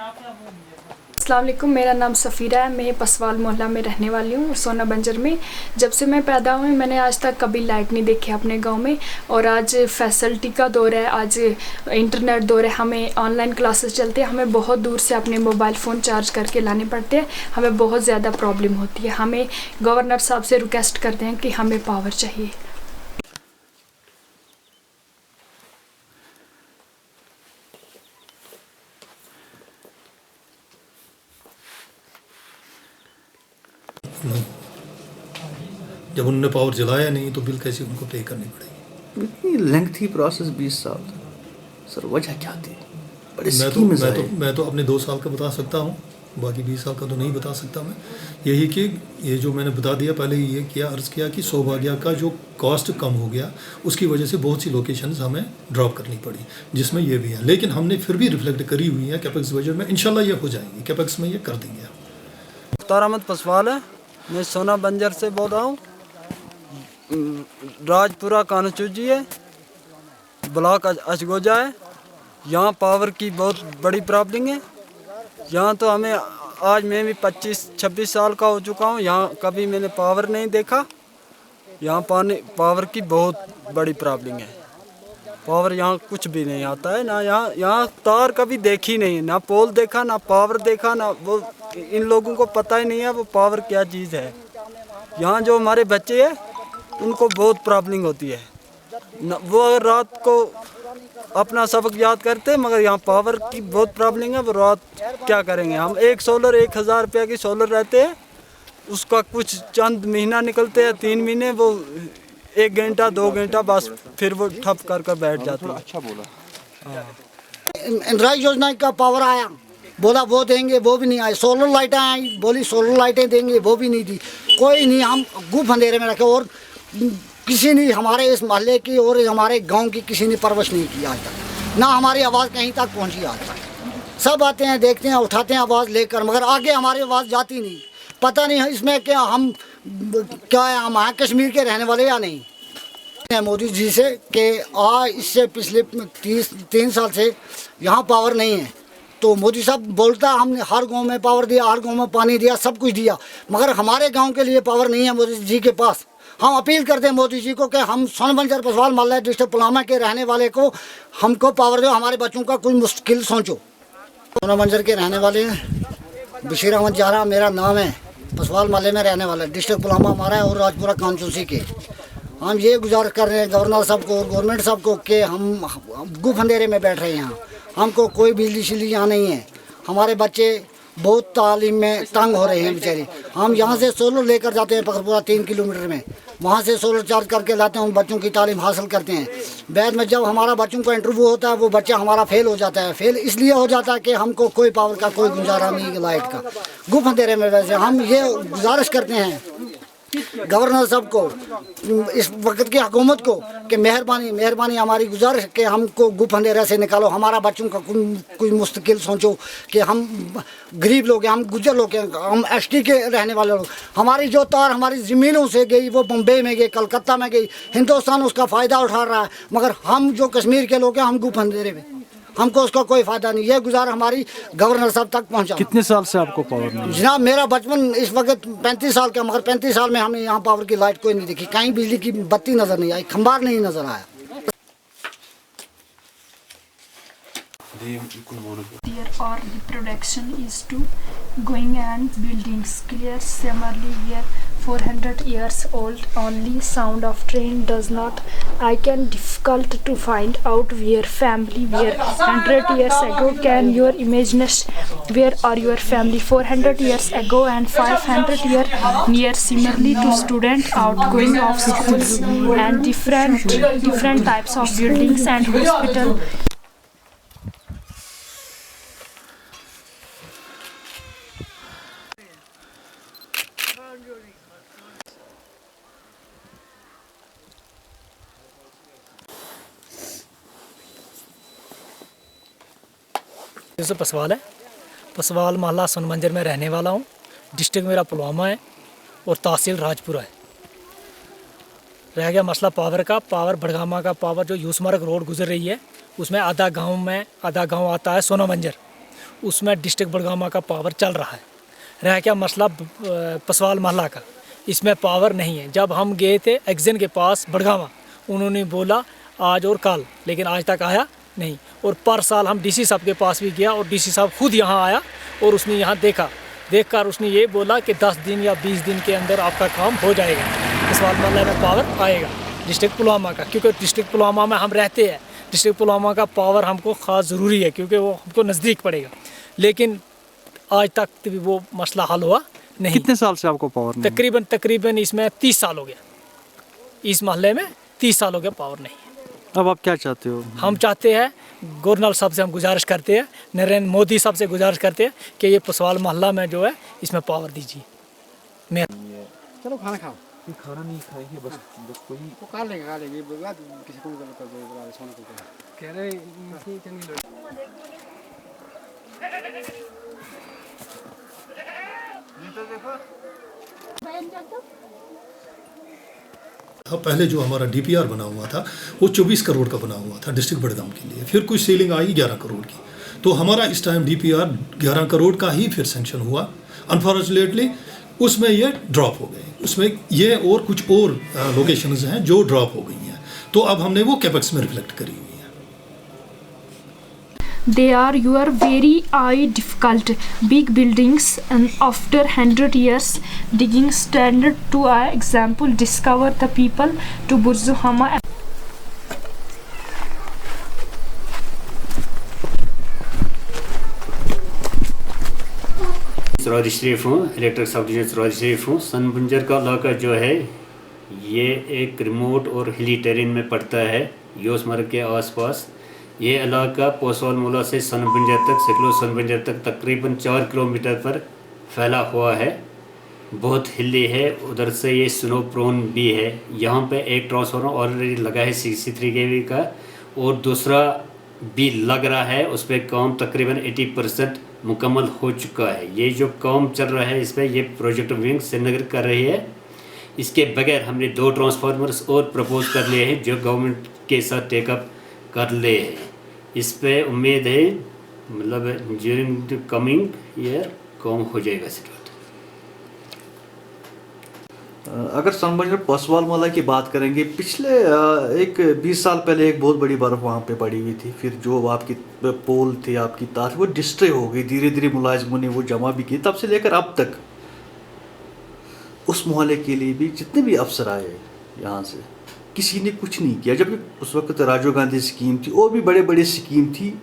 अस्सलाम वालेकुम, मेरा नाम सफ़ीरा है। मैं पसवाल मोहल्ला में रहने वाली हूँ और सोना बंजर में। जब से मैं पैदा हुई मैंने आज तक कभी लाइट नहीं देखी अपने गांव में। और आज फैसिलिटी का दौर है, आज इंटरनेट दौर है, हमें ऑनलाइन क्लासेस चलते हैं, हमें बहुत दूर से अपने मोबाइल फ़ोन चार्ज करके लाने पड़ते हैं, हमें बहुत ज़्यादा प्रॉब्लम होती है। हमें गवर्नर साहब से रिक्वेस्ट करते हैं कि हमें पावर चाहिए। जब उन्होंने पावर जलाया नहीं तो बिल कैसे उनको पे करनी पड़ेगी? इतनी लेंथी प्रोसेस 20 साल सर, वजह क्या थी? बड़ी स्कीम्स मैं तो अपने 2 साल का बता सकता हूँ, बाकी 20 साल का तो नहीं बता सकता मैं। यही कि ये जो मैंने बता दिया, पहले ये किया अर्ज़ किया कि सौभाग्य का जो कॉस्ट कम हो गया उसकी वजह से बहुत सी लोकेशंस हमें ड्रॉप करनी पड़ी, जिसमें ये भी है। लेकिन हमने फिर भी रिफ्लेक्ट करी हुई है कैपेक्स बजट में, इंशाल्लाह ये हो जाएंगी, कैपेक्स में ये कर देंगे। मुख्तार अहमद पसवाल है, मैं सोना बंजर से बोल रहा हूँ। राजपुरा कानचूजी है, ब्लॉक अचगोजा है। यहाँ पावर की बहुत बड़ी प्रॉब्लम है। यहाँ तो हमें आज मैं भी 25-26 साल का हो चुका हूँ, यहाँ कभी मैंने पावर नहीं देखा। यहाँ पावर की बहुत बड़ी प्रॉब्लम है। पावर यहाँ कुछ भी नहीं आता है ना, यहाँ तार कभी देखी नहीं, ना पोल देखा, ना पावर देखा, ना वो इन लोगों को पता ही नहीं है वो पावर क्या चीज़ है। यहाँ जो हमारे बच्चे हैं उनको बहुत प्रॉब्लम होती है। वो अगर रात को अपना सबक याद करते हैं, मगर यहाँ पावर की बहुत प्रॉब्लम है। वो रात क्या करेंगे? हम एक सोलर 1000 रुपये की सोलर रहते हैं, उसका कुछ चंद महीना निकलते हैं, 3 महीने, वो 1 घंटा 2 घंटा बस, फिर वो ठप कर बैठ जाते हैं। अच्छा बोला। इंदिरा योजना का पावर आया, बोला वो देंगे, वो भी नहीं आए। सोलर लाइटें आई, बोली सोलर लाइटें देंगे, वो भी नहीं दी। कोई नहीं, हम गुफ अंधेरे में रखे। और किसी ने हमारे इस मोहल्ले की और हमारे गांव की किसी ने परवरिश नहीं की आज तक, ना हमारी आवाज़ कहीं तक पहुंची आज तक। सब आते हैं, देखते हैं, उठाते हैं आवाज़ लेकर, मगर आगे हमारी आवाज़ जाती नहीं। पता नहीं है इसमें क्या हम यहाँ कश्मीर के रहने वाले या नहीं। मोदी जी से कि इससे पिछले 3 साल से यहाँ पावर नहीं है, तो मोदी साहब बोलता हमने हर गांव में पावर दिया, हर गांव में पानी दिया, सब कुछ दिया, मगर हमारे गांव के लिए पावर नहीं है मोदी जी के पास। हम अपील करते हैं मोदी जी को कि हम सोना बंजर पसवाल मोहल्ला डिस्ट्रिक्ट पुलवामा के रहने वाले को हमको पावर दो, हमारे बच्चों का कोई मुश्किल सोचो। सोना बंजर के रहने वाले हैं, बशीर अहमद जारा मेरा नाम है, पसवाल मोहल्ले में रहने वाला, डिस्ट्रिक्ट पुलवामा हमारा है और राजपुरा कानचूसी के। हम ये गुजारिश कर रहे हैं गवर्नर साहब को और गवर्नमेंट साहब को कि हम गुफ अंधेरे में बैठ रहे हैं। यहाँ हमको कोई बिजली शिजली यहाँ नहीं है, हमारे बच्चे बहुत तालीम में तंग हो रहे हैं बेचारे। हम यहाँ से सोलर लेकर जाते हैं पकड़पुरा 3 किलोमीटर में, वहाँ से सोलर चार्ज करके लाते हैं, उन बच्चों की तालीम हासिल करते हैं। बाद में जब हमारा बच्चों का इंटरव्यू होता है वो बच्चा हमारा फेल हो जाता है। फेल इसलिए हो जाता है कि हमको कोई पावर का कोई गुजारा नहीं है, लाइट का। गुफ अंधेरे में वैसे हम ये गुजारिश करते हैं गवर्नर साहब को, इस वक्त की हुकूमत को कि मेहरबानी हमारी गुजारिश कि हमको गुफ अंधेरे से निकालो, हमारा बच्चों का कोई मुस्तकिल सोचो कि हम गरीब लोग हैं, हम गुजर लोग हैं, हम एसटी के रहने वाले लोग। हमारी जो तार हमारी ज़मीनों से गई वो बम्बई में गई, कलकत्ता में गई, हिंदुस्तान उसका फ़ायदा उठा रहा है, मगर हम जो कश्मीर के लोग हैं हम गुफ अंधेरे में, हमको उसका कोई फ़ायदा नहीं। ये गुजार हमारी गवर्नर साहब तक पहुंचा। कितने साल से आपको पावर नहीं? जनाब मेरा बचपन इस वक्त 35 साल का, मगर 35 साल में हमने यहाँ पावर की लाइट कोई नहीं देखी, कहीं बिजली की बत्ती नज़र नहीं आई, खंबार नहीं नज़र आया। Their or reproduction is to going and buildings clear. Similarly, we are 400 years old. Only sound of train does not. I can difficult to find out where family were 100 years ago. Can your imagination where are your family 400 years ago and 500 year near? Similarly to student outgoing of schools and different types of buildings and hospital. Yusuf Paswal है, पसवाल मोहल्ला सोना बंजर में रहने वाला हूँ। District मेरा पुलवामा है और तहसील राजपुरा है। रह गया मसला पावर का, पावर बड़गामा का पावर जो यूसमर्ग रोड गुजर रही है उसमें आधा गांव आता है सोना बंजर, उसमें डिस्ट्रिक्ट बड़गामा का पावर चल रहा है। रह गया मसला पसवाल महला का, इसमें पावर नहीं है। जब हम गए थे एक्जन के पास बड़गामा, उन्होंने बोला आज और कल, लेकिन आज तक आया नहीं। और पर साल हम डीसी साहब के पास भी गया और डीसी साहब खुद यहाँ आया और उसने यहाँ देखकर उसने ये बोला कि 10 दिन या 20 दिन के अंदर आपका काम हो जाएगा, पसवाल महला में पावर आएगा डिस्ट्रिक्ट पुलवामा का। क्योंकि डिस्ट्रिक्ट पुलवामा में हम रहते हैं, डिस्ट्रिक्ट पुलवामा का पावर हमको ख़ास ज़रूरी है क्योंकि वो हमको नज़दीक पड़ेगा। लेकिन आज तक भी वो मसला हल हुआ नहीं। कितने साल से आपको पावर नहीं? तकरीबन इसमें 30 साल हो गया, इस महल्ले में 30 साल हो गया पावर नहीं है। अब आप क्या चाहते हो? हम चाहते हैं, गवर्नर साहब से हम गुजारिश करते हैं, नरेंद्र मोदी साहब से गुजारिश करते हैं कि ये पसवाल महल्ला में जो है इसमें पावर दीजिए। मैं चलो खाना खाओ। खाना नहीं खाएंगे, बस कोई वो खा लेंगे किसी को सोने को कह रहे हैं। पहले जो हमारा डीपीआर बना हुआ था वो 24 करोड़ का बना हुआ था डिस्ट्रिक्ट बड़गाम के लिए। फिर कुछ सेलिंग आई 11 करोड़ की, तो हमारा इस टाइम डीपीआर 11 करोड़ का ही फिर सेंक्शन हुआ। अनफॉर्चुनेटली उसमें ये ड्रॉप हो गए, उसमें ये और कुछ और लोकेशंस हैं जो ड्रॉप हो गई हैं, तो अब हमने वो कैपेक्स में रिफ्लेक्ट करी हुई है। They are your very difficult big buildings, and after 100 years digging standard to example discover the people to Burzuhama. Seraj शरीफ हूँ, इलेक्ट्रिक सब डिवीजन सराज शरीफ हूँ। सनबंजर का इलाका जो है ये एक रिमोट और हिली टेरेन में पड़ता है, योसमर्ग के आसपास। ये इलाका पोसवाल मोला से सनबंजर तक, सिकलो सनबंजर तक तकरीबन 4 किलोमीटर पर फैला हुआ है। बहुत हिली है, उधर से ये स्नो प्रोन भी है। यहाँ पे एक ट्रांसफार्मर ऑलरेडी लगा है 63 kV का, और दूसरा भी लग रहा है। उस पर काम तकरीबन 80% मुकम्मल हो चुका है। ये जो काम चल रहा है इस पर ये प्रोजेक्ट विंग श्रीनगर कर रही है। इसके बगैर हमने 2 ट्रांसफार्मर्स और प्रपोज कर लिए हैं जो गवर्नमेंट के साथ टेकअप कर ले हैं। इस पे उम्मीद है मतलब ड्यूरिंग द कमिंग ईयर काम हो जाएगा सेटल। अगर सनबंजर पसवाल महला की बात करेंगे, पिछले एक 20 साल पहले एक बहुत बड़ी बर्फ़ वहाँ पे पड़ी हुई थी। फिर जो आपकी पोल थे, आपकी तार वो डिस्ट्रे हो गई, धीरे धीरे मुलाजिमों ने वो जमा भी की। तब से लेकर अब तक उस मोहल्ले के लिए भी जितने भी अफसर आए यहाँ से, किसी ने कुछ नहीं किया। जबकि उस वक्त राजीव गांधी स्कीम थी, और भी बड़े बड़े स्कीम थी।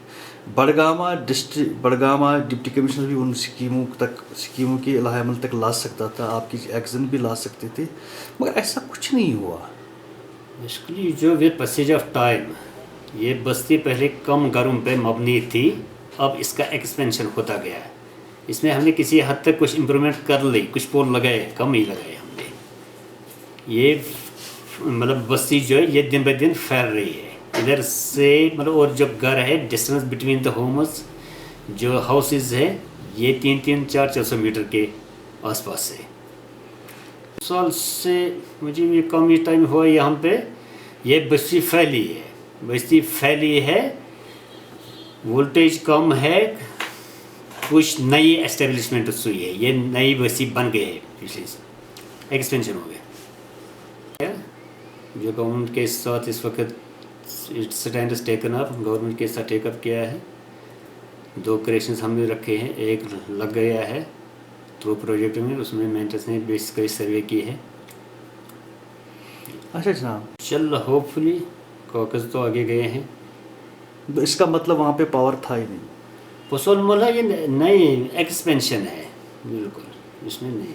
बड़गामा डिप्टी कमिश्नर भी उन स्कीमों के अमल तक ला सकता था, आपकी एक्शन भी ला सकते थे, मगर ऐसा कुछ नहीं हुआ। बेसिकली जो विद पैसेज ऑफ टाइम ये बस्ती पहले कम घरों पे मबनी थी, अब इसका एक्सपेंशन होता गया है। इसमें हमने किसी हद तक कुछ इम्प्रूवमेंट कर ली, कुछ पोल लगाए, कम ही लगाए हमने। ये मतलब बस्ती जो है ये दिन ब दिन फैल रही है इधर से, मतलब और जो घर है डिस्टेंस बिटवीन द होम्स जो हाउसेस है ये 300-400 मीटर के आसपास है। साल से मुझे ये कम ही टाइम हुआ यहाँ पे। ये बस्ती फैली है, वोल्टेज कम है, कुछ नई एस्टेब्लिशमेंट हुई है, ये नई बस्ती बन गई है, पिछले एक्सपेंशन हो गया। जो गवर्नमेंट के साथ इस वक्त स्टैंड टेकन अप, गवर्नमेंट के साथ टेकअप किया है। 2 करेक्शंस हमने रखे हैं, एक लग गया है थ्रू प्रोजेक्ट में, उसमें मेंटेनेंस ने बेसिकली सर्वे की है। अच्छा जनाब, चल होपफुली कॉकस तो आगे गए हैं। इसका मतलब वहाँ पे पावर था ही नहीं। पसवाल महला ये नई एक्सपेंशन है, बिल्कुल इसमें नहीं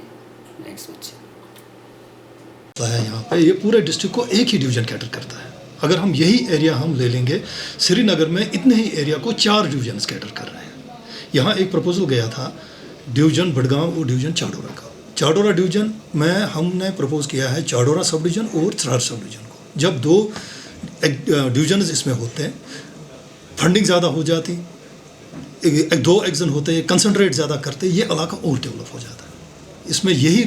एक्सपेंशन है। यहाँ पे ये पूरे डिस्ट्रिक्ट को एक ही डिवीज़न कैटर करता है। अगर हम यही एरिया हम ले लेंगे, श्रीनगर में इतने ही एरिया को 4 डिवीजन कैटर कर रहे हैं। यहाँ एक प्रपोजल गया था डिवीजन बड़गाम और डिवीजन चाडोरा का। चाडोरा डिवीजन में हमने प्रपोज किया है चाडोरा सब डिवीजन और सरार सब डिवीजन को। जब 2 डिवीजन इसमें होते हैं, फंडिंग ज़्यादा हो जाती, 2 एक्शन होते हैं, कंसंट्रेट ज़्यादा करते, ये इलाका और डेवलप हो जाता है। इसमें यही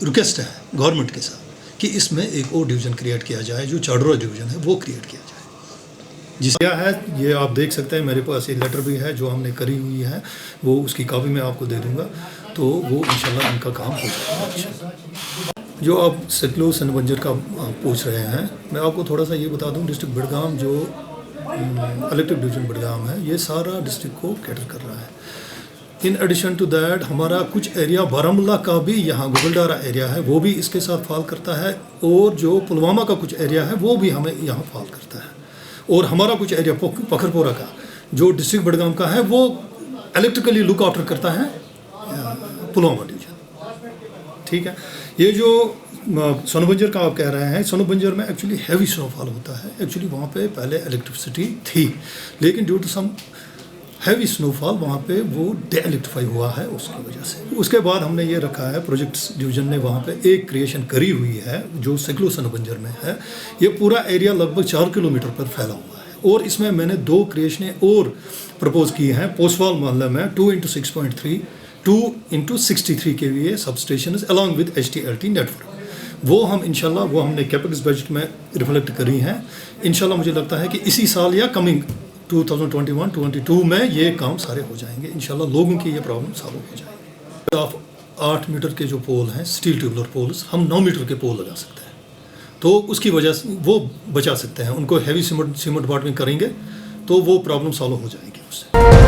रिक्वेस्ट है गवर्नमेंट के साथ कि इसमें एक और डिवीज़न क्रिएट किया जाए, जो चाडोरा डिवीज़न है वो क्रिएट किया जाए। जिसका है ये आप देख सकते हैं, मेरे पास ये लेटर भी है जो हमने करी हुई है, वो उसकी कॉपी मैं आपको दे दूंगा, तो वो इंशाल्लाह उनका काम हो जाएगा। जो आप सेक्लो सनबंजर का पूछ रहे हैं, मैं आपको थोड़ा सा ये बता दूं, डिस्ट्रिक्ट बडगाम जो इलेक्टेड डिवीजन बडगाम है, ये सारा डिस्ट्रिक्ट को कैटर कर रहा है। इन एडिशन टू दैट हमारा कुछ एरिया बारामूला का भी यहाँ गुगलडारा एरिया है, वो भी इसके साथ फॉल करता है, और जो पुलवामा का कुछ एरिया है वो भी हमें यहाँ फॉल करता है, और हमारा कुछ एरिया पखरपोरा का जो डिस्ट्रिक्ट बडगाम का है वो इलेक्ट्रिकली लुक आफ्टर करता है पुलवामा डिवीजन। ठीक है, ये जो सोनबंजर का आप कह रहे हैं, सोनबंजर में एक्चुअली हैवी स्नोफॉल होता है। एक्चुअली वहाँ पे पहले इलेक्ट्रिसिटी थी, लेकिन due to some heavy snowfall वहाँ पे वो डे-इलेक्ट्रीफाई हुआ है, उसकी वजह से। उसके बाद हमने ये रखा है, प्रोजेक्ट्स डिवीजन ने वहाँ पे एक क्रिएशन करी हुई है जो सेक्लो सनबंजर में है। ये पूरा एरिया लगभग 4 किलोमीटर पर फैला हुआ है, और इसमें मैंने 2 क्रिएशनें और प्रपोज की हैं। पोस्टवाल मोहल्ले में 2x6.3 2x63 kVA sub station along with HT-LT network, वो हम इंशाल्लाह वो हमने कैपेक्स बजट में रिफ्लेक्ट करी हैं। इंशाल्लाह मुझे लगता है कि इसी साल या कमिंग 2021-22 में ये काम सारे हो जाएंगे इंशाल्लाह, लोगों की ये प्रॉब्लम सॉल्व हो जाएगी। आप 8 मीटर के जो पोल हैं, स्टील ट्यूबुलर पोल्स, हम 9 मीटर के पोल लगा सकते हैं, तो उसकी वजह से वो बचा सकते हैं। उनको हैवी सीमेंट बार्ट में करेंगे तो वो प्रॉब्लम सॉल्व हो जाएगी उससे।